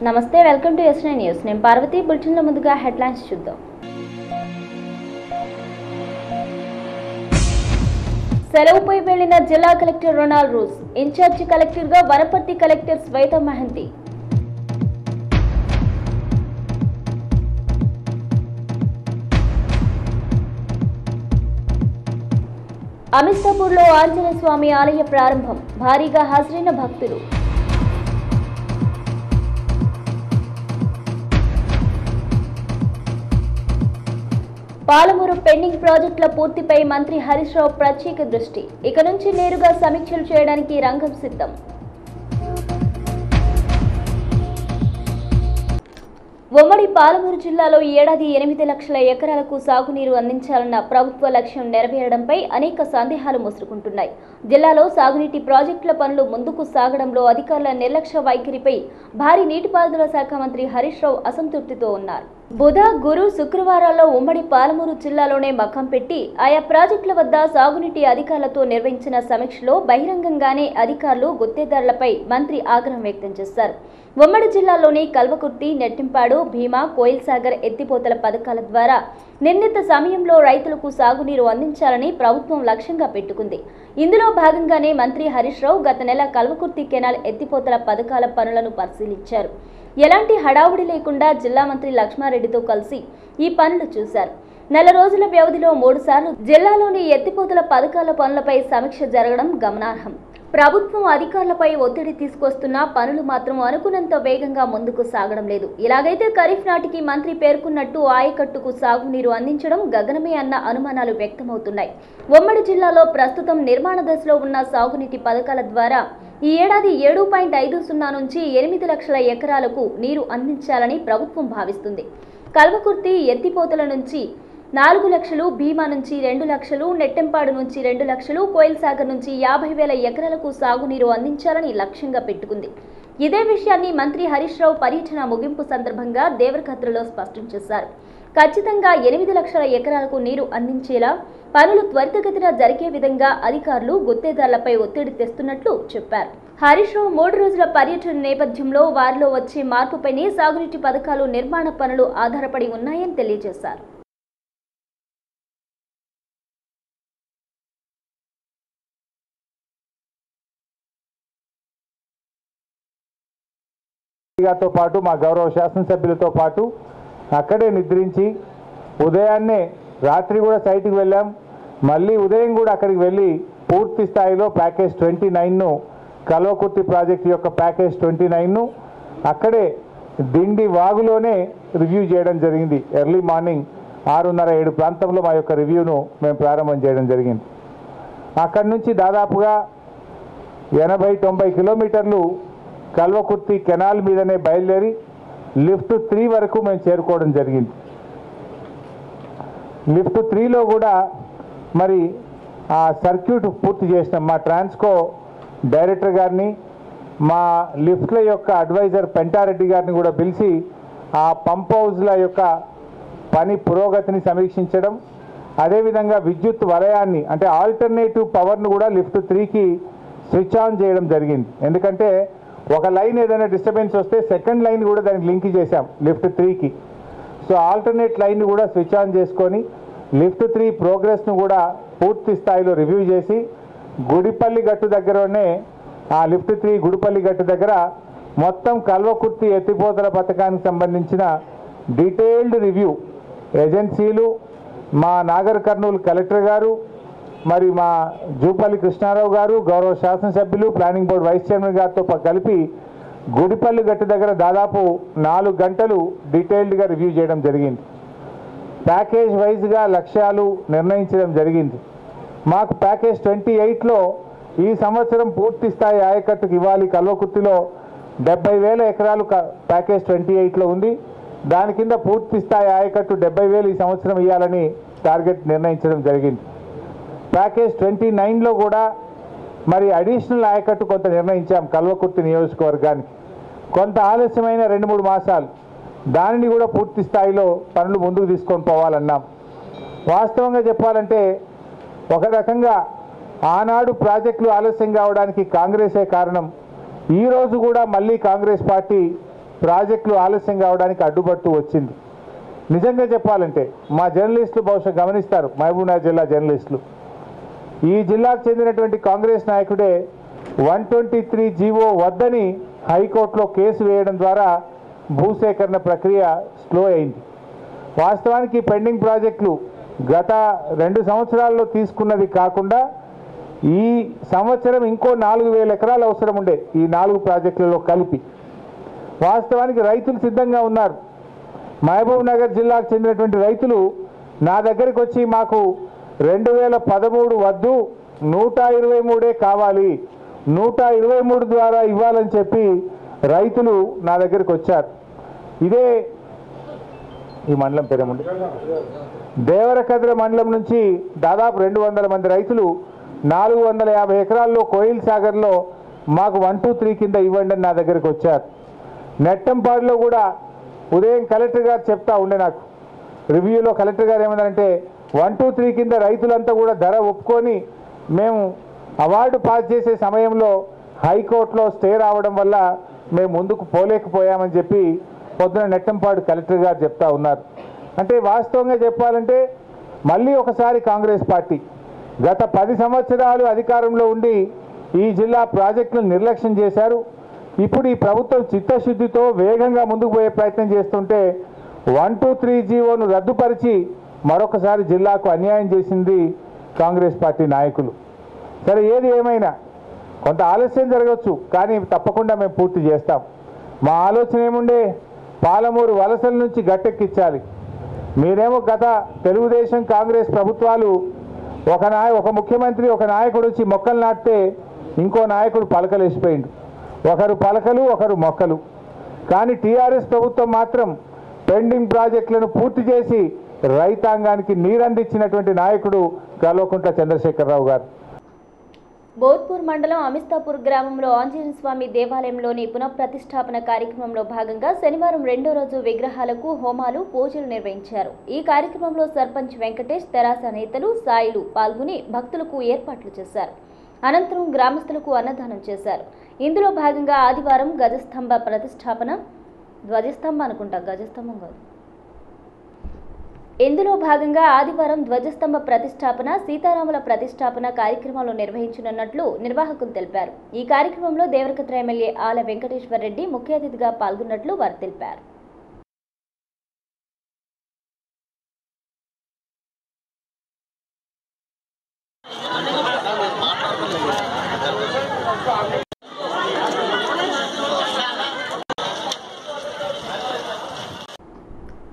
నమస్తే, welcome to S9 news. నేను పార్వతి. బులెటిన్లో ముందుగా హెడ్లైన్స్ చూద్దాం. సెలవుపై వెళ్లిన జిల్లా కలెక్టర్ రొనాల్డ్ రూస్, ఇన్ఛార్జి కలెక్టర్గా వనపర్తి కలెక్టర్ శ్వేత మహంతి. అమితాపూర్లో ఆంజనేయ స్వామి ఆలయ ప్రారంభం, భారీగా హాజరైన భక్తులు. పాలమూరు పెండింగ్ ప్రాజెక్టుల పూర్తిపై మంత్రి హరీష్ రావు ప్రత్యేక దృష్టి. ఇక నుంచి నేరుగా సమీక్షలు చేయడానికి రంగం సిద్ధం. ఉమ్మడి పాలమూరు జిల్లాలో ఈ ఏడాది 8 లక్షల ఎకరాలకు సాగునీరు అందించాలన్న ప్రభుత్వ లక్ష్యం నెరవేరడంపై అనేక సందేహాలు ముసురుకుంటున్నాయి. జిల్లాలో సాగునీటి ప్రాజెక్టుల పనులు ముందుకు సాగడంలో అధికారుల నిర్లక్ష్య వైఖరిపై భారీ నీటిపారుదల శాఖ మంత్రి హరీష్ రావు అసంతృప్తితో ఉన్నారు. బుధ, గురు, శుక్రవారాల్లో ఉమ్మడి పాలమూరు జిల్లాలోనే మకాం పెట్టి ఆయా ప్రాజెక్టుల వద్ద సాగునీటి అధికారులతో నిర్వహించిన సమీక్షలో బహిరంగంగానే అధికారులు గుత్తేదారులపై మంత్రి ఆగ్రహం వ్యక్తం చేశారు. ఉమ్మడి జిల్లాలోని కల్వకుర్తి, నెట్టింపాడు, భీమా, కోయిల్ సాగర్ ఎత్తిపోతల పథకాల ద్వారా నిర్ణీత సమయంలో రైతులకు సాగునీరు అందించాలని ప్రభుత్వం లక్ష్యంగా పెట్టుకుంది. ఇందులో భాగంగానే మంత్రి హరీష్ రావు గత నెల కల్వకుర్తి కెనాల్ ఎత్తిపోతల పథకాల పనులను పరిశీలించారు. ఎలాంటి హడావుడి లేకుండా జిల్లా మంత్రి లక్ష్మారెడ్డితో కలిసి ఈ పనులు చూశారు. నెల రోజుల వ్యవధిలో 3 సార్లు జిల్లాలోని ఎత్తిపోతల పథకాల పనులపై సమీక్ష జరగడం గమనార్హం. ప్రభుత్వం అధికారులపై ఒత్తిడి తీసుకొస్తున్న పనులు మాత్రం అనుకున్నంత వేగంగా ముందుకు సాగడం లేదు. ఇలాగైతే ఖరీఫ్ నాటికి మంత్రి పేర్కొన్నట్టు ఆయకట్టుకు సాగునీరు అందించడం గగనమే అన్న అనుమానాలు వ్యక్తమవుతున్నాయి. ఉమ్మడి జిల్లాలో ప్రస్తుతం నిర్మాణ దశలో ఉన్న సాగునీటి పథకాల ద్వారా ఈ ఏడాది 7.50 నుంచి 8 లక్షల ఎకరాలకు నీరు అందించాలని ప్రభుత్వం భావిస్తుంది. కల్వకుర్తి ఎత్తిపోతల నుంచి 4 లక్షలు, భీమా నుంచి 2 లక్షలు, నెట్టెంపాడు నుంచి 2 లక్షలు, కోయిల్ సాగర్ నుంచి 50,000 ఎకరాలకు సాగునీరు అందించాలని లక్ష్యంగా పెట్టుకుంది. ఇదే విషయాన్ని మంత్రి హరీష్ రావు పర్యటన ముగింపు సందర్భంగా దేవరకద్రలో స్పష్టం చేశారు. ఖచ్చితంగా 8 లక్షల ఎకరాలకు నీరు అందించేలా పనులు త్వరితగతిన జరిగే విధంగా అధికారులు గుత్తేదారులపై ఒత్తిడి తెస్తున్నట్లు చెప్పారు. హరీష్ రావు 3 రోజుల పర్యటన నేపథ్యంలో వారిలో వచ్చే మార్పుపైనే సాగునీటి పథకాలు నిర్మాణ పనులు ఆధారపడి ఉన్నాయని తెలియజేశారు. తో పాటు మా గౌరవ శాసనసభ్యులతో పాటు అక్కడే నిద్రించి ఉదయాన్నే రాత్రి కూడా సైట్కి వెళ్ళాం. మళ్ళీ ఉదయం కూడా అక్కడికి వెళ్ళి పూర్తి స్థాయిలో ప్యాకేజ్ 29ను కల్వకుర్తి ప్రాజెక్టు యొక్క ప్యాకేజ్ 29ను అక్కడే దిండి వాగులోనే రివ్యూ చేయడం జరిగింది. ఎర్లీ మార్నింగ్ 6:30-7 ప్రాంతంలో మా యొక్క రివ్యూను మేము ప్రారంభం చేయడం జరిగింది. అక్కడి నుంచి దాదాపుగా 80-90 కిలోమీటర్లు కల్వకుర్తి కెనాల్ మీదనే బయలుదేరి లిఫ్ట్ 3 వరకు మేము చేరుకోవడం జరిగింది. లిఫ్ట్ 3లో కూడా మరి ఆ సర్క్యూట్ పూర్తి చేసినాం. మా ట్రాన్స్కో డైరెక్టర్ గారిని, మా లిఫ్ట్ల యొక్క అడ్వైజర్ పెంటారెడ్డి గారిని కూడా పిలిచి ఆ పంప్ హౌజ్ల యొక్క పని పురోగతిని సమీక్షించడం, అదేవిధంగా విద్యుత్ వలయాన్ని అంటే ఆల్టర్నేటివ్ పవర్ను కూడా లిఫ్ట్ 3కి స్విచ్ ఆన్ చేయడం జరిగింది. ఎందుకంటే ఒక లైన్ ఏదైనా డిస్టర్బెన్స్ వస్తే సెకండ్ లైన్ కూడా దానికి లింక్ చేశాం లిఫ్ట్ 3కి. సో ఆల్టర్నేట్ లైన్ కూడా స్విచ్ ఆన్ చేసుకొని లిఫ్ట్ 3 ప్రోగ్రెస్ను కూడా పూర్తి స్థాయిలో రివ్యూ చేసి గుడిపల్లి గట్టు దగ్గరనే ఆ లిఫ్ట్ 3 గుడిపల్లి గట్టు దగ్గర మొత్తం కల్వకుర్తి ఎత్తిపోతల పథకానికి సంబంధించిన డీటెయిల్డ్ రివ్యూ ఏజెన్సీలు, మా నాగర్ కర్నూలు కలెక్టర్ గారు, మరి మా జూపల్లి కృష్ణారావు గారు, గౌరవ శాసనసభ్యులు, ప్లానింగ్ బోర్డు వైస్ చైర్మన్ గారితో కలిపి గుడిపల్లి గట్టు దగ్గర దాదాపు 4 గంటలు డీటెయిల్డ్గా రివ్యూ చేయడం జరిగింది. ప్యాకేజ్ వైజ్గా లక్ష్యాలు నిర్ణయించడం జరిగింది. మాకు ప్యాకేజ్ 28లో ఈ సంవత్సరం పూర్తి స్థాయి ఆయకట్టుకు ఇవ్వాలి. కల్వకుర్తిలో 70,000 ఎకరాలు ప్యాకేజ్ 28లో ఉంది. దాని కింద పూర్తి స్థాయి ఆయకట్టు 70,000 ఈ సంవత్సరం ఇవ్వాలని టార్గెట్ నిర్ణయించడం జరిగింది. ప్యాకేజ్ 29లో కూడా మరి అడిషనల్ ఆయకట్టు కొంత నిర్ణయించాం కల్వకుర్తి నియోజకవర్గానికి. కొంత ఆలస్యమైన 2-3 మాసాలు దానిని కూడా పూర్తి స్థాయిలో పనులు ముందుకు తీసుకొని పోవాలన్నాం. వాస్తవంగా చెప్పాలంటే ఒక రకంగా ఆనాడు ప్రాజెక్టులు ఆలస్యం కావడానికి కాంగ్రెసే కారణం. ఈరోజు కూడా మళ్ళీ కాంగ్రెస్ పార్టీ ప్రాజెక్టులు ఆలస్యం కావడానికి అడ్డుపడుతూ వచ్చింది. నిజంగా చెప్పాలంటే మా జర్నలిస్టులు బహుశా గమనిస్తారు, మహబూబ్నగర్ జిల్లా జర్నలిస్టులు, ఈ జిల్లాకు చెందినటువంటి కాంగ్రెస్ నాయకుడే 123 జీవో వద్దని హైకోర్టులో కేసు వేయడం ద్వారా భూసేకరణ ప్రక్రియ స్లో అయింది. వాస్తవానికి పెండింగ్ ప్రాజెక్టులు గత 2 సంవత్సరాల్లో తీసుకున్నది కాకుండా ఈ సంవత్సరం ఇంకో 4,000 ఎకరాలు అవసరం ఉండే ఈ 4 ప్రాజెక్టులలో కలిపి. వాస్తవానికి రైతులు సిద్ధంగా ఉన్నారు. మహబూబ్నగర్ జిల్లాకు చెందినటువంటి రైతులు నా దగ్గరికి వచ్చి మాకు 2013 వద్దు 123 కావాలి, 123 ద్వారా ఇవ్వాలని చెప్పి రైతులు నా దగ్గరికి వచ్చారు. ఇదే ఈ మండలం పేరేముంది, దేవరకద్ర మండలం నుంచి దాదాపు 200 మంది రైతులు 450 ఎకరాల్లో కోయిల్ సాగర్లో మాకు 123 కింద ఇవ్వండి అని నా దగ్గరికి వచ్చారు. నెట్టంపాడులో కూడా ఉదయం కలెక్టర్ గారు చెప్తా ఉండే, నాకు రివ్యూలో కలెక్టర్ గారు ఏమన్నారంటే 123 కింద రైతులంతా కూడా ధర ఒప్పుకొని మేము అవార్డు పాస్ చేసే సమయంలో హైకోర్టులో స్టే రావడం వల్ల మేము ముందుకు పోలేకపోయామని చెప్పి పొద్దున నెట్టంపాడు కలెక్టర్ గారు చెప్తా ఉన్నారు. అంటే వాస్తవంగా చెప్పాలంటే మళ్ళీ ఒకసారి కాంగ్రెస్ పార్టీ గత 10 సంవత్సరాలు అధికారంలో ఉండి ఈ జిల్లా ప్రాజెక్టులను నిర్లక్ష్యం చేశారు. ఇప్పుడు ఈ ప్రభుత్వం చిత్తశుద్ధితో వేగంగా ముందుకు పోయే ప్రయత్నం చేస్తుంటే 123 జీవోను రద్దుపరిచి మరొకసారి జిల్లాకు అన్యాయం చేసింది కాంగ్రెస్ పార్టీ నాయకులు. సరే, ఏది ఏమైనా కొంత ఆలస్యం జరగవచ్చు, కానీ తప్పకుండా మేము పూర్తి చేస్తాం. మా ఆలోచన ఏముండే, పాలమూరు వలసల నుంచి గట్టెక్కించాలి. మీరేమో గత తెలుగుదేశం కాంగ్రెస్ ప్రభుత్వాలు ఒక ముఖ్యమంత్రి ఒక నాయకుడు వచ్చి మొక్కలు నాటితే ఇంకో నాయకుడు పలకలు వేసిపోయిండు, ఒకరు పలకలు ఒకరు మొక్కలు. కానీ టీఆర్ఎస్ ప్రభుత్వం మాత్రం పెండింగ్ ప్రాజెక్టులను పూర్తి చేసి రైతాంగానికి నీరందించినటువంటి నాయకుడు కల్వకుంట్ల చంద్రశేఖరరావు గారు. బోధ్పూర్ మండలం అమిస్తాపూర్ గ్రామంలో ఆంజనేయ స్వామి దేవాలయంలోని పునఃప్రతిష్ఠాపన కార్యక్రమంలో భాగంగా శనివారం 2వ రోజు విగ్రహాలకు హోమాలు, పూజలు నిర్వహించారు. ఈ కార్యక్రమంలో సర్పంచ్ వెంకటేష్, తెరాస నేతలు, సాయిలు పాల్గొని భక్తులకు ఏర్పాట్లు చేశారు. అనంతరం గ్రామస్తులకు అన్నదానం చేశారు. ఇందులో భాగంగా ఆదివారం ధ్వజస్తంభ ప్రతిష్టాపన, సీతారాముల ప్రతిష్టాపన కార్యక్రమాలు నిర్వహించనున్నట్లు నిర్వాహకులు తెలిపారు. ఈ కార్యక్రమంలో దేవరకద్ర ఎమ్మెల్యే ఆల వెంకటేశ్వర్ రెడ్డి ముఖ్య అతిథిగా పాల్గొన్నట్లు వారు తెలిపారు.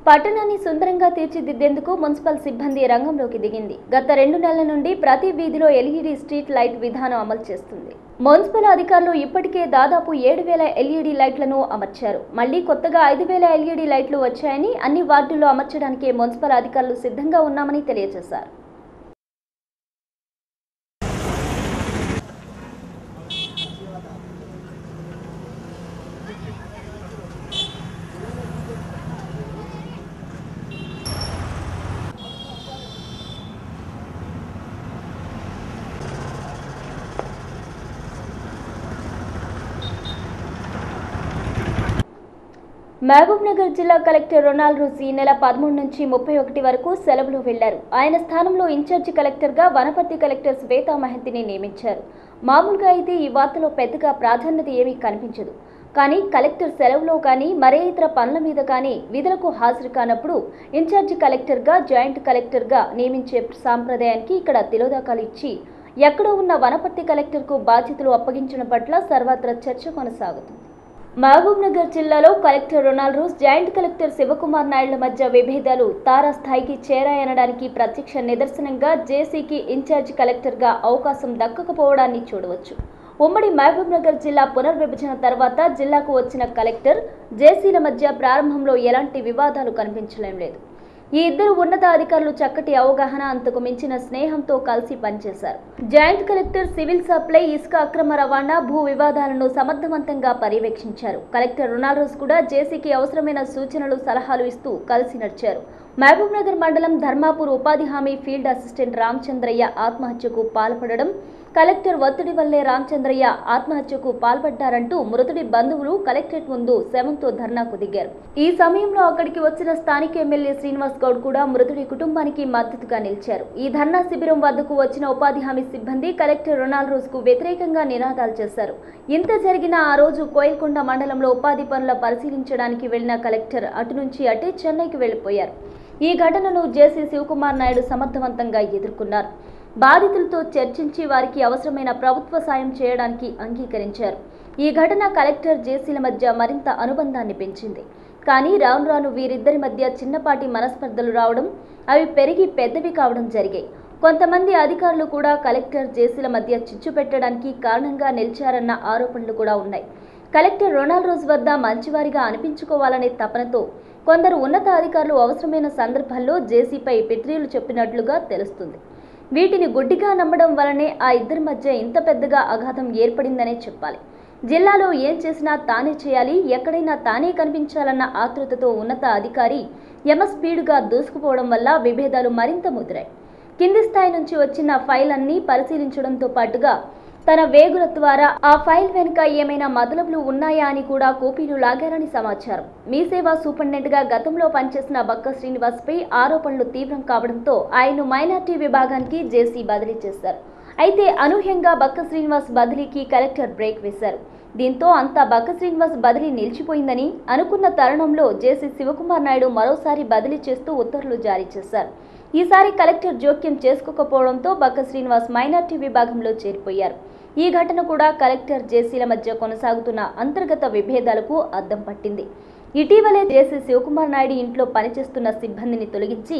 పట్టణాన్ని సుందరంగా తీర్చిదిద్దేందుకు మున్సిపల్ సిబ్బంది రంగంలోకి దిగింది. గత 2 నెలల నుండి ప్రతి వీధిలో ఎల్ఈడీ స్ట్రీట్ లైట్ విధానం అమలు చేస్తుంది. మున్సిపల్ అధికారులు ఇప్పటికే దాదాపు 7,000 ఎల్ఈడీ లైట్లను అమర్చారు. మళ్లీ కొత్తగా 5,000 ఎల్ఈడీ లైట్లు వచ్చాయని, అన్ని వార్డుల్లో అమర్చడానికి మున్సిపల్ అధికారులు సిద్ధంగా ఉన్నామని తెలియజేశారు. మహబూబ్నగర్ జిల్లా కలెక్టర్ రొనాల్డ్ రూస్ ఈ నెల 13 నుంచి 31 వరకు సెలవులో వెళ్లారు. ఆయన స్థానంలో ఇన్ఛార్జి కలెక్టర్గా వనపర్తి కలెక్టర్ శ్వేతా మహంతిని నియమించారు. మామూలుగా అయితే ఈ వార్తలో పెద్దగా ప్రాధాన్యత ఏమీ కనిపించదు. కానీ కలెక్టర్ సెలవులో కానీ మరే ఇతర పనుల మీద కానీ విధులకు హాజరు కానప్పుడు ఇన్ఛార్జి కలెక్టర్గా, జాయింట్ కలెక్టర్గా నియమించే సాంప్రదాయానికి ఇక్కడ తిలోదకాలు ఇచ్చి ఎక్కడో ఉన్న వనపర్తి కలెక్టర్కు బాధ్యతలు అప్పగించడం పట్ల సర్వత్రా చర్చ కొనసాగుతుంది. మహబూబ్నగర్ జిల్లాలో collector Ronald Rose, joint collector Sivakumar నాయుడుల మధ్య విభేదాలు తారాస్థాయికి చేరాయనడానికి ప్రత్యక్ష నిదర్శనంగా జేసీకి ఇన్ఛార్జ్ కలెక్టర్గా అవకాశం దక్కకపోవడాన్ని చూడవచ్చు. ఉమ్మడి మహబూబ్నగర్ జిల్లా పునర్విభజన తర్వాత జిల్లాకు వచ్చిన కలెక్టర్, జేసీల మధ్య ప్రారంభంలో ఎలాంటి వివాదాలు కనిపించడం లేదు. ఈ ఇద్దరు ఉన్నత అధికారులు చక్కటి అవగాహన, అంతకు మించిన స్నేహంతో కలిసి పనిచేశారు. జాయింట్ కలెక్టర్ సివిల్ సప్లై, ఇసుక అక్రమ రవాణా, భూ వివాదాలను సమర్థవంతంగా పర్యవేక్షించారు. కలెక్టర్ రొనాల్డ్ రూస్ కూడా జేసీకి అవసరమైన సూచనలు, సలహాలు ఇస్తూ కలిసి నడిచారు. మహబూబ్నగర్ మండలం ధర్మాపూర్ ఉపాధి హామీ ఫీల్డ్ అసిస్టెంట్ రామచంద్రయ్య ఆత్మహత్యకు పాల్పడడం, కలెక్టర్ ఒత్తిడి వల్లే రామచంద్రయ్య ఆత్మహత్యకు పాల్పడ్డారంటూ మృతుడి బంధువులు కలెక్టరేట్ ముందు శవంతో ధర్నాకు దిగారు. ఈ సమయంలో అక్కడికి వచ్చిన స్థానిక ఎమ్మెల్యే శ్రీనివాస్ గౌడ్ కూడా మృతుడి కుటుంబానికి మద్దతుగా నిలిచారు. ఈ ధర్నా శిబిరం వద్దకు వచ్చిన ఉపాధి హామీ సిబ్బంది కలెక్టర్ రొనాల్డ్ రోజుకు వ్యతిరేకంగా నినాదాలు చేశారు. ఇంత జరిగిన ఆ రోజు కోయిల్కొండ మండలంలో ఉపాధి పనుల పరిశీలించడానికి వెళ్లిన కలెక్టర్ అటు నుంచి అటే చెన్నైకి వెళ్లిపోయారు. ఈ ఘటనను జేసీ శివకుమార్ నాయుడు సమర్థవంతంగా ఎదుర్కొన్నారు. బాధితులతో చర్చించి వారికి అవసరమైన ప్రభుత్వ సాయం చేయడానికి అంగీకరించారు. ఈ ఘటన కలెక్టర్ జేసీల మధ్య మరింత అనుబంధాన్ని పెంచింది. కానీ రాను రాను వీరిద్దరి మధ్య చిన్నపాటి మనస్పర్ధలు రావడం, అవి పెరిగి పెద్దవి కావడం జరిగాయి. కొంతమంది అధికారులు కూడా కలెక్టర్ జేసీల మధ్య చిచ్చు పెట్టడానికి కారణంగా నిలిచారన్న ఆరోపణలు కూడా ఉన్నాయి. కలెక్టర్ రొనాల్డ్ రోజు వద్ద మంచివారిగా అనిపించుకోవాలనే తపనతో కొందరు ఉన్నత అధికారులు అవసరమైన సందర్భాల్లో జేసీపై పిత్రీలు చెప్పినట్లుగా తెలుస్తుంది. వీటిని గుడ్డిగా నమ్మడం వలనే ఆ ఇద్దరి మధ్య ఇంత పెద్దగా అఘాతం ఏర్పడిందనే చెప్పాలి. జిల్లాలో ఏం చేసినా తానే చేయాలి, ఎక్కడైనా తానే కనిపించాలన్న ఆతృతతో ఉన్నత అధికారి స్పీడుగా దూసుకుపోవడం వల్ల విభేదాలు మరింత ముదిరాయి. కింది స్థాయి నుంచి వచ్చిన ఫైల్ అన్ని పరిశీలించడంతో పాటుగా తన వేగుల ద్వారా ఆ ఫైల్ వెనుక ఏమైనా మతలబులు ఉన్నాయా అని కూడా కూపీలు లాగారని సమాచారం. మీ సేవా సూపరింటెండెంట్గా గతంలో పనిచేసిన బక్క శ్రీనివాస్పై ఆరోపణలు తీవ్రం కావడంతో ఆయన్ను మైనార్టీ విభాగానికి జేసీ బదిలీ చేశారు. అయితే అనూహ్యంగా బక్క శ్రీనివాస్ బదిలీకి కలెక్టర్ బ్రేక్ వేశారు. దీంతో అంతా బక్క శ్రీనివాస్ బదిలీ నిలిచిపోయిందని అనుకున్న తరుణంలో జేసీ శివకుమార్ నాయుడు మరోసారి బదిలీ చేస్తూ ఉత్తర్వులు జారీ చేశారు. ఈసారి కలెక్టర్ జోక్యం చేసుకోకపోవడంతో బక్క శ్రీనివాస్ మైనార్టీ విభాగంలో చేరిపోయారు. ఈ ఘటన కూడా కలెక్టర్ జేసీల మధ్య కొనసాగుతున్న అంతర్గత విభేదాలకు అద్దం పట్టింది. ఇటీవలే జేసీ శివకుమార్ నాయుడు ఇంట్లో పనిచేస్తున్న సిబ్బందిని తొలగించి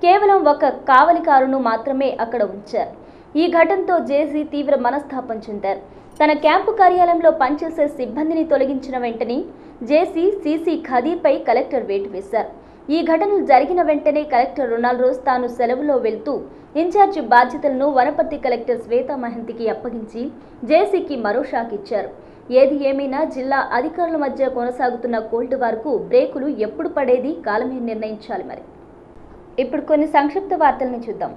కేవలం ఒక కావలికారును మాత్రమే అక్కడ ఉంచారు. ఈ ఘటనతో జేసీ తీవ్ర మనస్తాపం చెందారు. తన క్యాంపు కార్యాలయంలో పనిచేసే సిబ్బందిని తొలగించిన వెంటనే జేసీ సీసీ ఖదీర్పై కలెక్టర్ వేటు వేశారు. ఈ ఘటనలు జరిగిన వెంటనే కలెక్టర్ రొనాల్డ్ రోజ్ తాను సెలవులో వెళ్తూ ఇన్ఛార్జి బాధ్యతలను వనపర్తి కలెక్టర్ శ్వేతా మహంతికి అప్పగించి జేసీకి మరో షాక్ ఇచ్చారు. ఏది ఏమైనా జిల్లా అధికారుల మధ్య కొనసాగుతున్న కోల్డ్ వార్కు బ్రేకులు ఎప్పుడు పడేది కాలమే నిర్ణయించాలి. మరి ఇప్పుడు కొన్ని సంక్షిప్త వార్తలను చూద్దాం.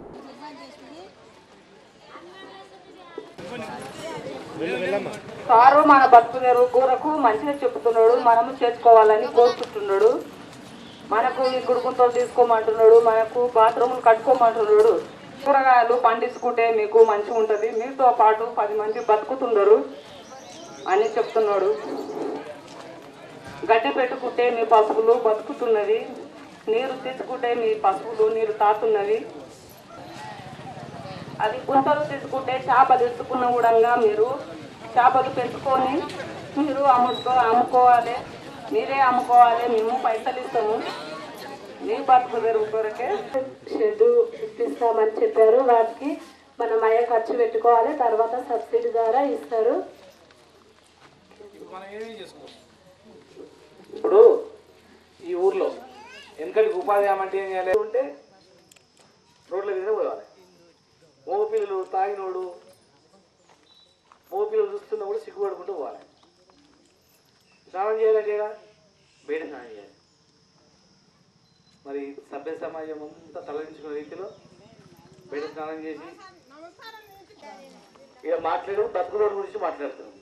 సారు మన భక్తులు కూరకు మంచిగా చెప్తున్నాడు, మనము చేసుకోవాలని కోరుకుంటున్నాడు. మనకు ఈ గుడుకుంతో తీసుకోమంటున్నాడు, మనకు బాత్రూములు కట్టుకోమంటున్నాడు. కూరగాయలు పండించుకుంటే మీకు మంచిగా ఉంటుంది, మీతో పాటు 10 మంది బతుకుతున్నారు అని చెప్తున్నాడు. గడ్డి పెట్టుకుంటే మీ పశువులు బతుకుతున్నది, నీరు తీసుకుంటే మీ పశువులు నీరు తాతున్నవి. అది గుంటలు తీసుకుంటే చేపలు తీసుకున్న కూడా మీరు చేపలు పెంచుకొని మీరు అమ్ముకోవాలి, మీరే అమ్ముకోవాలి, మేము పైసలు ఇస్తాము, మీ బతుకు తెరువు కొరకే షెడ్ ఇప్పిస్తామని చెప్పారు. వాటికి మనం అయ్యే ఖర్చు పెట్టుకోవాలి, తర్వాత సబ్సిడీ ద్వారా ఇస్తారు. ఇప్పుడు ఈ ఊర్లో వెనకటికి ఉపాధి ఏమంటే ఏం చేయాలి ఉంటే రోడ్ల మీద పోవాలి. మోపిల్లలు తాగినోడు మోపిల్లలు చూస్తున్నప్పుడు సిగ్గుపడుకుంటూ పోవాలి. స్నానం చేయాలంటే బయట స్నానం చేయాలి. మరి సభ్య సమాజం అంతా తలదించుకున్న రీతిలో బయట స్నానం చేసి ఇక మాట్లాడు బతుకులోడి గురించి మాట్లాడుతున్నాం.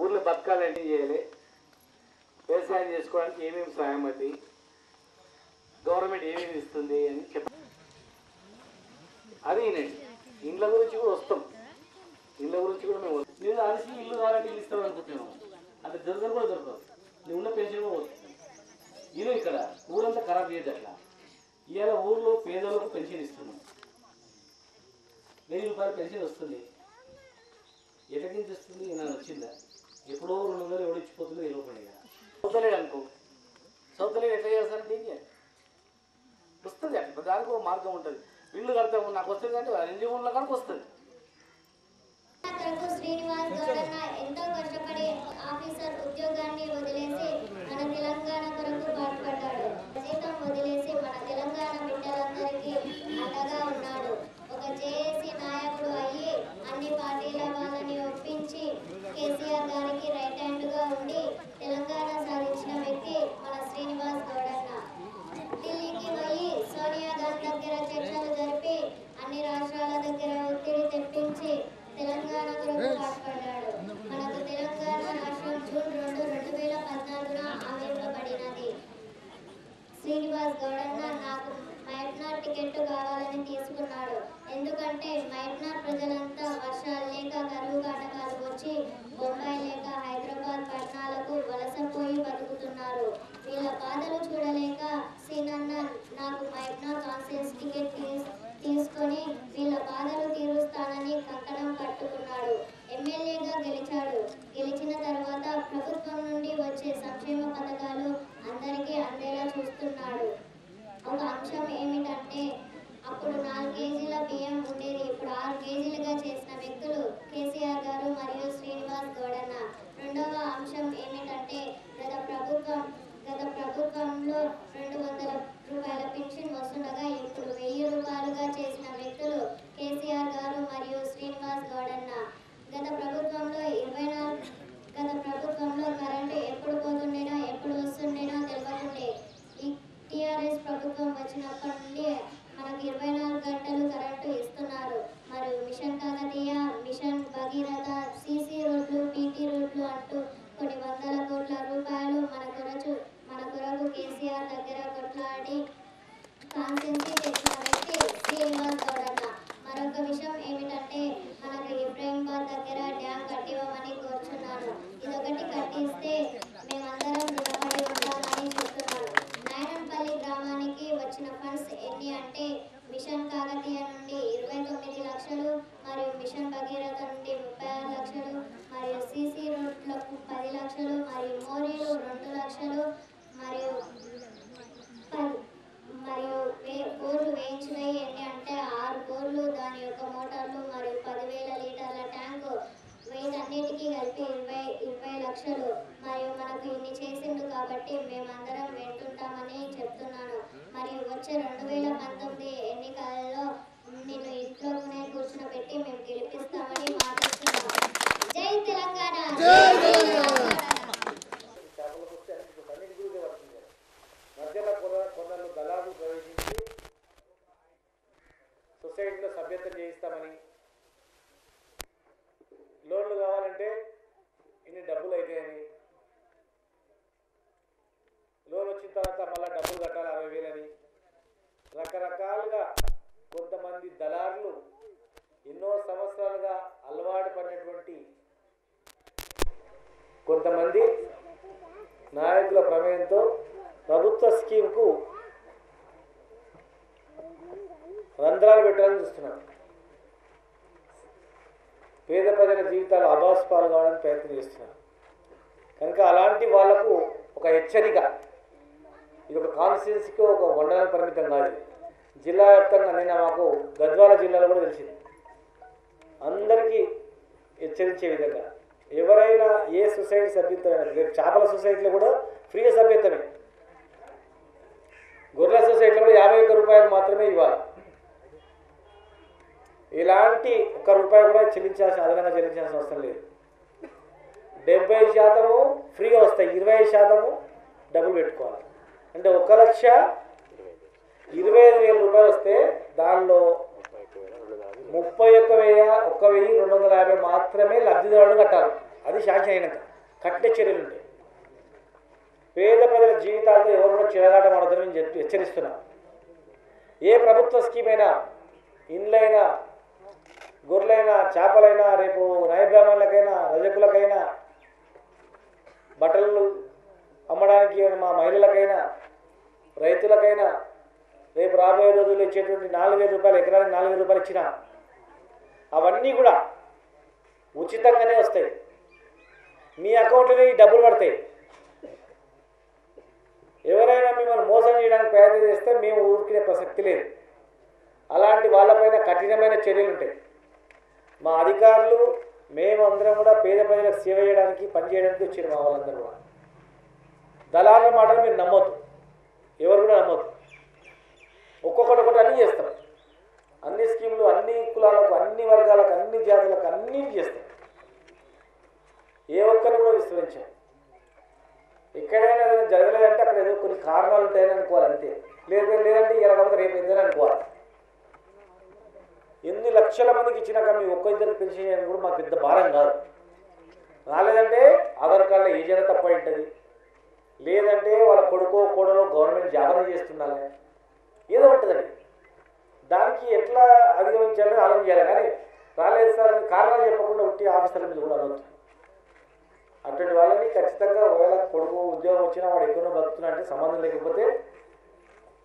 ఊర్లో బతకాలంటే ఏం చేయాలి, వ్యవసాయం చేసుకోవడానికి ఏమేమి సాయం అది, గవర్నమెంట్ ఏమేమి ఇస్తుంది అని చెప్పాలి. అది ఇండ్ల గురించి కూడా వస్తాం, ఇళ్ళ గురించి కూడా మేము వస్తాం. నేను అలసి ఇల్లు కావాలంటే ఇల్లు ఇస్తాం అనుకుంటున్నాము, అంటే దొరకదు కూడా దొరకదు. నువ్వు ఉన్న పెన్షన్ కూడా వస్తుంది. ఇది ఇక్కడ ఊరంతా ఖరాబ్ చేయదు. అట్లా ఇవాళ ఊర్లో పేదలకు పెన్షన్ ఇస్తున్నాం, 1000 రూపాయల పెన్షన్ వస్తుంది. ఎటకించి వస్తుంది, నాకు వచ్చిందా? ఎప్పుడో 200 ఎవడు ఇచ్చిపోతుందో తెలియపండి. సౌతలేడు అనుకో, సౌతలేడు ఎట్లా చేస్తారంటే ఏం చేయాలి? వస్తుంది. అట్లా దానికి ఒక మార్గం ఉంటుంది. ఇల్లు కడతాము నాకు వస్తుంది అంటే ఎన్జిఓ ఉన్న కనుక వస్తుంది. శ్రీనివాస్ గౌడన్న ఎంతో కష్టపడి ఆఫీసర్ ఉద్యోగాన్ని వదిలేసి మన తెలంగాణ కొరకు పాటుపడ్డాడు. జీతం వదిలేసి మన తెలంగాణ బిడ్డలందరికీ అండగా ఉన్నాడు. ఒక జేఏసీ నాయకుడు అయ్యి అన్ని పార్టీల వాళ్ళని ఒప్పించి కేసీఆర్ గారికి రైట్ హ్యాండ్ గా ఉండి తెలంగాణ సాధించిన వ్యక్తి మన శ్రీనివాస్ గౌడన్న. ఢిల్లీకి పోయి సోనియా గాంధీ దగ్గర చర్చలు జరిపి అన్ని రాష్ట్రాల దగ్గర ఒత్తిడి శ్రీనివాస్ గౌడన్న నాకు మైట్నార్ టికెట్ కావాలని తీసుకున్నాడు. ఎందుకంటే మైట్నార్ ప్రజలంతా వర్షాలు లేక కరువు కాటకాలు వచ్చి బొంబాయి లేక హైదరాబాద్ పట్టణాలకు వలసపోయి బతుకుతున్నారు. వీళ్ళ బాధలు చూడలేక సీనన్న నాకు మైట్నార్ కాన్ఫరెన్స్ టికెట్ తీసుకొని వీళ్ళ బాధలు తీరుస్తానని కంకణం కట్టుకున్నాడు. ఎమ్మెల్యేగా గెలిచాడు. గెలిచిన తర్వాత ప్రభుత్వం నుండి వచ్చే సంక్షేమ పథకాలు అందరికీ అందేలా చూస్తున్నాడు. ఒక అంశం ఏమిటంటే అప్పుడు 4 కేజీల బియ్యం ఉండేది, ఇప్పుడు 6 కేజీలుగా చేసిన వ్యక్తులు కేసీఆర్ గారు మరియు శ్రీనివాస్ గౌడన్న. రెండవ అంశం ఏమిటంటే గత ప్రభుత్వంలో 200 రూపాయల పెన్షన్ వస్తుండగా ఇప్పుడు 1000 రూపాయలుగా చేసిన వ్యక్తులు కేసీఆర్ గారు మరియు శ్రీనివాస్ గౌడన్న. గత ప్రభుత్వంలో కరెంటు ఎప్పుడు పోతుండేనో ఎప్పుడు వస్తుండేనో తెలియకుండే. ఈ టీఆర్ఎస్ ప్రభుత్వం వచ్చినప్పటి నుండి మనకు 24 గంటలు కరెంటు ఇస్తున్నారు. మరియు mission Kakatiya, mission Bhagiratha, CC రోడ్లు, పీటీ రోడ్లు అంటూ కొన్ని వందల కోట్ల రూపాయలు మన కొరకు కేసీఆర్ దగ్గర కొట్లాడి కాన్సెన్సీ తెచ్చిన వ్యక్తి శ్రీనివాస్ గౌడన్న. మరొక విషయం ఏమిటంటే మనకు ఇబ్రహీంబాద్ దగ్గర డ్యామ్ కట్టివ్వమని కోరుచున్నాను. ఇదొకటి కట్టిస్తే మేమందరం రుణపడి ఉంటామని చెప్తున్నాను. నాయనంపల్లి గ్రామానికి వచ్చిన ఫండ్స్ ఎన్ని అంటే మిషన్ కాకతీయ నుండి 29 లక్షలు మరియు మిషన్ భగీరథ నుండి 36 లక్షలు మరియు సీసీ రోడ్లకు 10 లక్షలు మరియు మోరీలు 2 లక్షలు మరియు బోర్లు వేయించినవి ఎన్ని అంటే 6 బోర్లు, దాని యొక్క మోటార్లు మరియు 10,000 లీటర్ల ట్యాంకు, వీటన్నిటికీ కలిపి 20 లక్షలు. మరియు మనకు ఇన్ని చేసిండు కాబట్టి మేమందరం వింటుంటామని చెప్తున్నాను. మరియు వచ్చే 2019 ఎన్నికలలో నిన్ను ఇంట్లోనే కూర్చునబెట్టి మేము గెలిపిస్తామని మాట్లాడుతున్నాం. జై తెలంగాణ. మధ్యలో కొందరు దళాలు ప్రవేశించి సొసైటీలో సభ్యత్వం చేయిస్తామని, లోన్లు కావాలంటే ఇన్ని డబ్బులు అవుతాయని, లోన్ వచ్చిన తర్వాత మళ్ళీ డబ్బులు కట్టాలి 60,000 అని, రకరకాలుగా కొంతమంది దళారులు ఎన్నో సంవత్సరాలుగా అలవాటు పడినటువంటి కొంతమంది నాయకుల ప్రమేయంతో ప్రభుత్వ స్కీమ్కు రంధ్రాలు పెట్టాలని చూస్తున్నారు. పేద ప్రజల జీవితాలు అభాస్పాలు కావడానికి ప్రయత్నం చేస్తున్నారు. కనుక అలాంటి వాళ్లకు ఒక హెచ్చరిక. ఇది ఒక కాన్స్టిట్యున్సీకి, ఒక మండలం పరిమితం కాదు, జిల్లా వ్యాప్తంగా. నిన్న మాకు గద్వాల జిల్లాలో కూడా తెలిసింది. అందరికీ హెచ్చరించే విధంగా ఎవరైనా ఏ సొసైటీ సభ్యత్వం, రేపు చేపల సొసైటీలో కూడా ఫ్రీ సభ్యత్వమే, గొర్రెల సొసైటీలో కూడా 51 రూపాయలు మాత్రమే ఇవ్వాలి. ఇలాంటి ₹1 కూడా అదనంగా చెల్లించాల్సిన అవసరం లేదు. 70% ఫ్రీగా వస్తాయి, 20% డబ్బులు పెట్టుకోవాలి. అంటే 1,25,000 వస్తే దానిలో 31,250 మాత్రమే లబ్ధిదారుడు కట్టాలి. అది శాంక్షన్ అయినాక కట్టే చర్యలు ఉంటాయి. పేద ప్రజల జీవితాలతో ఎవరు కూడా చిరగాటం ఆడదని నేను హెచ్చరిస్తున్నాను. ఏ ప్రభుత్వ స్కీమ్ అయినా, ఇండ్లైనా, గొర్రెలైనా, చేపలైనా, రేపు న్యాయబ్రాహ్మణులకైనా, రజకులకైనా, బట్టలు అమ్మడానికి మా మహిళలకైనా, రైతులకైనా, రేపు రాబోయే రోజుల్లో ఇచ్చేటువంటి 4,000 రూపాయలు, ఎకరానికి 4,000 రూపాయలు ఇచ్చినా అవన్నీ కూడా ఉచితంగానే వస్తాయి. మీ అకౌంట్లోనే ఈ డబ్బులు పడతాయి. ఎవరైనా మిమ్మల్ని మోసం చేయడానికి ప్రయత్నం చేస్తే మేము ఊరికినే ప్రసక్తి లేదు. అలాంటి వాళ్ళపైన కఠినమైన చర్యలు ఉంటాయి. మా అధికారులు మేమందరం కూడా పేద ప్రజలకు సేవ చేయడానికి, పనిచేయడానికి వచ్చారు మా వాళ్ళందరూ కూడా. దళారుల మాటలు మీరు నమ్మొద్దు, ఎవరు కూడా నమ్మొద్దు. ఒక్కొక్కటి అన్నీ చేస్తాం. అన్ని స్కీములు అన్ని కులాలకు, అన్ని వర్గాలకు, అన్ని జాతులకు అన్నీ చేస్తాం. ఏ ఒక్కరిని కూడా విస్తరించాం. ఎక్కడైనా ఏదైనా జరగలేదంటే అక్కడ ఏదో కొన్ని కారణాలు ఉంటాయని అనుకోవాలి అంతే. లేదంటే ఇలా కాకపోతే రేపు ఏదైనా అనుకోవాలి. ఎన్ని లక్షల మందికి ఇచ్చినాక మీ ఒక్క ఇద్దరు పెన్షన్ చేయడం కూడా మాకు పెద్ద భారం కాదు. రాలేదంటే ఆధార్ కార్డులో ఏజైనా తప్ప ఉంటుంది, లేదంటే వాళ్ళ కొడుకో కోడలో గవర్నమెంట్ జాబ్ చేస్తుండాలి, ఏదో ఉంటుందండి. దానికి ఎట్లా అధిగమించాలని ఆలోచించాలి. కానీ రాలేదు సార్ అని కారణాలు చెప్పకుండా ఉట్టి ఆఫీసర్ల మీద కూడా అనొచ్చు. అటువంటి వాళ్ళని ఖచ్చితంగా ఒకవేళ కొడుకు ఉద్యోగం వచ్చినా వాడు ఎక్కువ బతుకుతున్నా అంటే సంబంధం లేకపోతే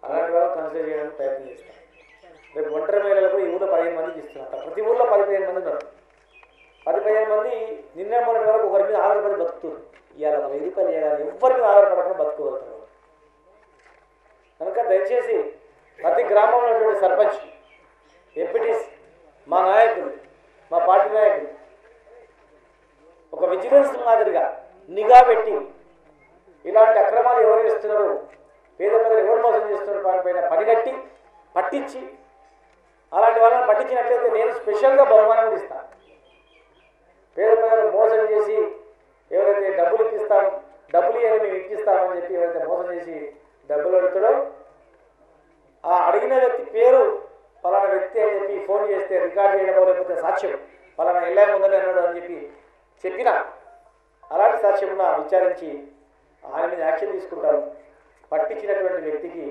అలాంటి వాళ్ళని కన్సిడర్ చేయడానికి ప్రయత్నం చేస్తాం. రేపు ఒంటరి మహిళలు కూడా ఈ ఊళ్ళో 15 మందికి ఇస్తున్నారు. ప్రతి ఊళ్ళో 10-15 మంది ఉన్నారు. 10-15 మంది నిన్న మొన్నటి వరకు ఒకరి మీద ఆధారపడి బతుకుతుంది. ఇవాళ ఒక 1000 రూపాయలు ఇవ్వాలి, ఎవరి మీద ఆధారపడకుండా బతుకోగలుగుతారు. కనుక దయచేసి ప్రతి గ్రామంలో ఉన్నటువంటి సర్పంచ్, ఎంపీటీస్, మా నాయకులు, మా పార్టీ నాయకులు ఒక విజిలెన్స్ మాదిరిగా నిఘా పెట్టి ఇలాంటి అక్రమాలు ఎవరు చేస్తున్నారు, పేద ప్రజలు ఎవరు మోసం చేస్తున్నారు వాటిపైన పనిగట్టి పట్టించి అలాంటి వాళ్ళని పట్టించినట్లయితే నేను స్పెషల్గా బహుమానం కూడా ఇస్తాను. పేద ప్రజలు మోసం చేసి ఎవరైతే డబ్బులు ఇప్పిస్తాం, డబ్బులు ఇవ్వని మేము ఇప్పిస్తామని చెప్పి ఎవరైతే మోసం చేసి డబ్బులు అడుగుతాడో ఆ అడిగిన వ్యక్తి పేరు పలానా వ్యక్తి అని చెప్పి ఫోన్ చేస్తే రికార్డ్ చేయడమో లేకపోతే సాక్ష్యం పలానా ఎల్ఐ ముందని అన్నాడు అని చెప్పి చెప్పిన అలాంటి సాక్ష్యంను విచారించి ఆయన మీద యాక్షన్ తీసుకుంటాం. పట్టించినటువంటి వ్యక్తికి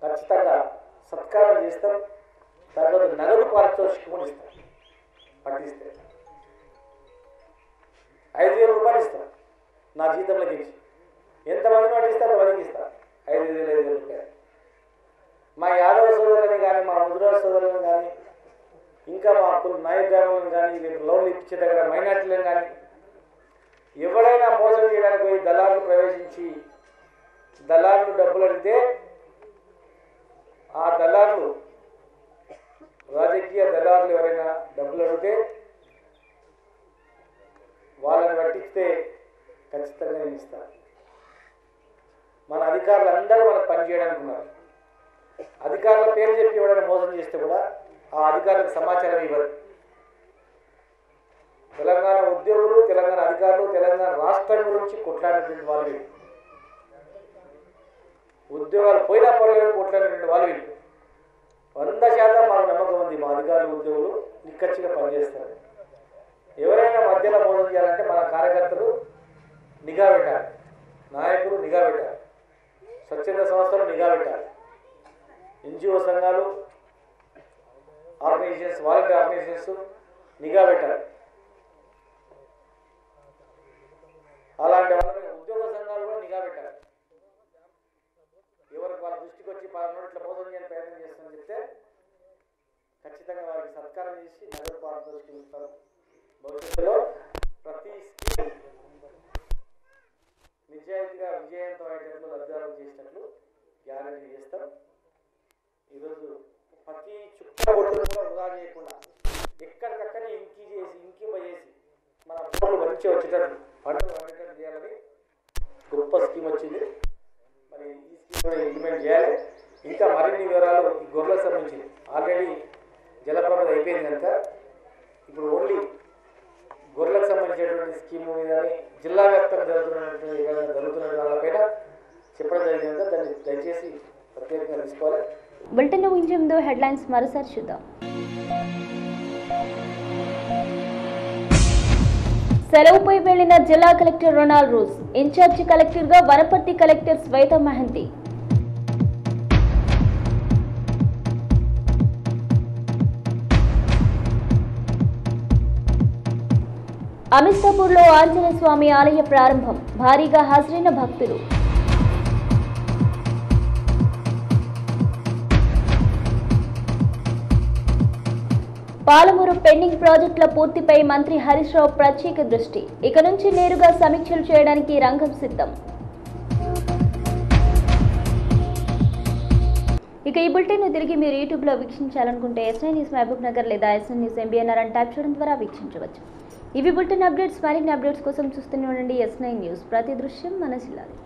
ఖచ్చితంగా సత్కారం చేస్తాం. తర్వాత నగదు పారితోషికం ఇస్తాం. పట్టిస్తే 5,000 రూపాయలు ఇస్తాం నా జీతంలోకి ఇచ్చి. ఎంతమంది పట్టిస్తే అంతమందికి ఇస్తాం 5,000 రూపాయలు. మా యాదవ సోదరులని కానీ, మా ముద్రా సోదరులను కానీ, ఇంకా మా నాయ గ్రామాలను కానీ, లోన్లు ఇచ్చే దగ్గర మైనార్టీలను కానీ ఎవరైనా మోసం చేయడానికి పోయి దళారులు ప్రవేశించి దళారులు డబ్బులు అడిగితే ఆ దళారులు రాజకీయ దళారులు ఎవరైనా డబ్బులు అడిగితే వాళ్ళని పట్టిస్తే ఖచ్చితంగా నేను ఇస్తాను. మన అధికారులు అందరూ మనకు పనిచేయడానికి ఉన్నారు. అధికారుల పేరు చెప్పి ఎవరైనా మోసం చేస్తే కూడా ఆ అధికారులకు సమాచారం ఇవ్వరు. తెలంగాణ ఉద్యోగులు, తెలంగాణ అధికారులు, తెలంగాణ రాష్ట్రం గురించి కొట్లాడినటువంటి వాళ్ళు వీళ్ళు. ఉద్యోగాలు పోయినా పర్లేదు కొట్లాడినటువంటి వాళ్ళు వీళ్ళు. 100% మాకు నమ్మకం ఉంది. మా అధికారులు, ఉద్యోగులు నిక్కచ్చిగా పనిచేస్తారు. ఎవరైనా మధ్యలో మోసం చేయాలంటే మన కార్యకర్తలు నిఘా పెట్టాలి, నాయకులు నిఘా పెట్టాలి, స్వచ్ఛంద సంస్థలు నిఘా పెట్టాలి, ఎన్జిఓ సంఘాలు, ఆర్గనైజేషన్స్, వాలంటీర్ ఆర్గనైజేషన్స్ నిఘా పెట్టాలి. అలాంటి వాళ్ళని ఉద్యోగ సంఘాలు కూడా నిఘా పెట్టాలి. ఎవరికి వాళ్ళ దృష్టికి వచ్చి పలానా ఇట్లా మోసం చేయని ప్రయత్నం చేస్తామని చెప్తే ఖచ్చితంగా వారికి సత్కారం చేసి నగదు పారితోషికం ఇస్తారు. భవిష్యత్తులో ప్రతి స్కీమ్ నిజాయితీగా విజయవంతం అయ్యేటట్లు లబ్ధిదారులు చేసినట్లు గ్యారంటీ చేస్తాం. ఈరోజు ప్రతి చుక్క బొట్టును కూడా వృధా చేయకుండా ఎక్కడికక్కడే ఇంకింపజేసి మన పంటలు మంచిగా వచ్చేటట్లు, పంటలు పండేటట్లు చేయాలని గొప్ప స్కీమ్ వచ్చింది. మరి ఈ స్కీమ్ కూడా ఇంప్లిమెంట్ చేయాలి. ఇంకా మరిన్ని వివరాలు ఈ గొర్రెలకు సంబంధించి ఆల్రెడీ జలప్రభ అయిపోయింది కనుక ఇప్పుడు ఓన్లీ గొర్రెలకు సంబంధించినటువంటి స్కీమ్ మీద జిల్లా వ్యాప్తంగా జరుగుతున్న వాళ్ళపైన చెప్పడం జరిగింది కనుక దాన్ని దయచేసి ప్రత్యేకంగా తీసుకోవాలి. బులెటిన్ ముగించే ముందు హెడ్లైన్స్ మరోసారి చూద్దాం. సెలవుపై వెళ్లిన జిల్లా కలెక్టర్ రొనాల్డ్ రోజ్, ఇన్ఛార్జి కలెక్టర్గా వనపర్తి కలెక్టర్ శ్వేత మహంతి. అమిస్తాపూర్లో ఆంజనేయ స్వామి ఆలయ ప్రారంభం, భారీగా హాజరైన భక్తులు. పాలమూరు పెండింగ్ ప్రాజెక్టుల పూర్తిపై మంత్రి హరీష్ రావు ప్రత్యేక దృష్టి, ఇక నుంచి నేరుగా సమీక్షలు చేయడానికి రంగం సిద్ధం. ఇక ఈ బులెటిన్ తిరిగి మీరు యూట్యూబ్లో వీక్షించాలనుకుంటే ఎస్ఐ న్యూస్ మహబూబ్ నగర్ లేదా ఎస్ఐ న్యూస్ ఎంబీఎన్ఆర్ అని టైప్ చేయడం ద్వారా వీక్షించవచ్చు. ఇవి బులెటిన్ అప్డేట్స్. మరిన్ని అప్డేట్స్ కోసం చూస్తూనే ఉండండి ఎస్9 న్యూస్. ప్రతి దృశ్యం మన జిల్లాలో.